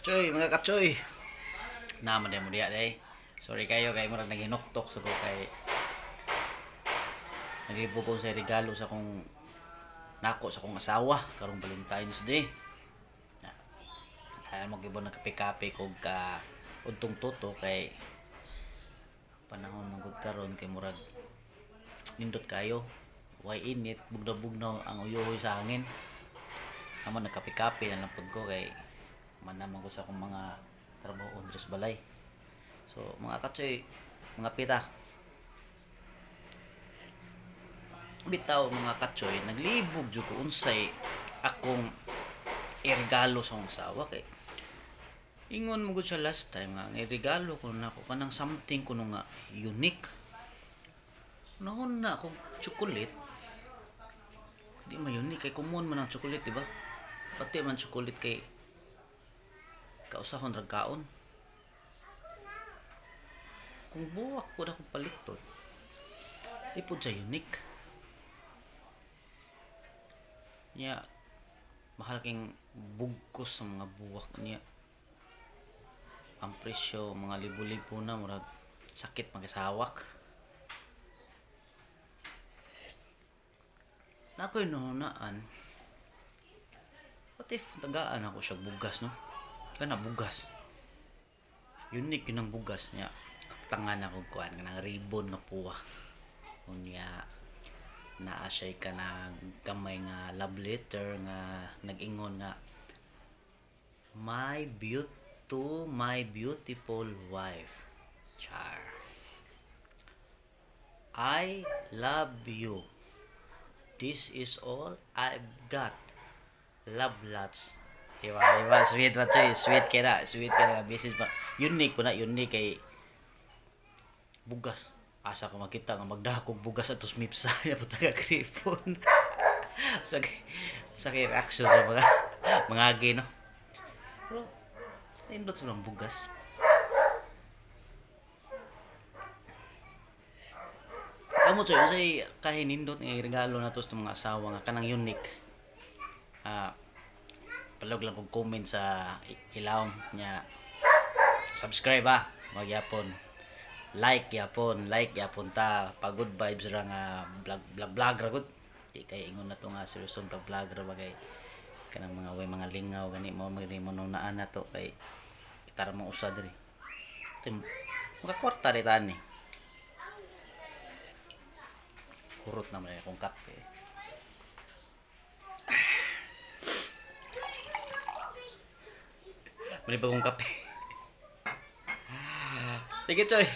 Choy, mga kachoy. Naman din mo diya day. Sorry kayo kay murag naginoktok sa ko kay nagibugong sa regalo sa kong nako sa kong asawa karong Valentine's Day. Ay magibon na kape-kape kog ka untong toto kay panahon magud karon kay murag nindot kayo. Way init, bugnaw-bugnaw ang uyohoy sa hangin. Amo nagkape-kape na lang pud ko kay manamang ko sa akong mga trabaho on sa balay. So mga katsoy, mga pita. Bitaw mga katsoy, naglibog jud ko unsay akong iregalo sa akong asawa kay ingon mo gud siya last time nga iregalo ko na ako kanang something kuno nga unique. Noon na ako chocolate. Di man unique kay common man ang chocolate, di ba? Pati man chocolate kay kausahon ra kaon. Kung buwak ko na akong paliton, di po siya unique. Niya, mahal king bugkos sa mga buwak niya. Ang presyo, mga libo-libo na, murag sakit magkasawak. Na ako'y nunaan, what if tagaan ako siya bugas, no? Kana bugas. Unique yun ang bugas niya. Tangan ako kuan ng ribbon nga puwa. Unya naa siya ka na gamay nga love letter nga nag-ingon nga to my beautiful wife. Char. I love you. This is all I've got. Love lots. Diba? Sweet pa siya. Sweet ka na. Basis pa. Unique po na. Unique kay bugas. Asa ko makita nga magdakog bugas at mipsa niya po taga-gripon. sa reaction sa mga agi, no? Pero, nindot sa mga bugas. Kamu choy, usay kahinindot nga regalo na to sa mga asawa nga kanang unique. Palog lang kong comment sa ilawom niya. Subscribe magyapon. Like yapon ta. Pagod vibes ra nga vlog ra gud. Di kay ingon na to nga seryosong vlog ra bagay. Kanang mga lingaw gani mo naan na to kay kita ra mo usad diri. Mga kwarta rin tani. Kurot naman akong kape. Mali ba kong kape? Sige, Choy.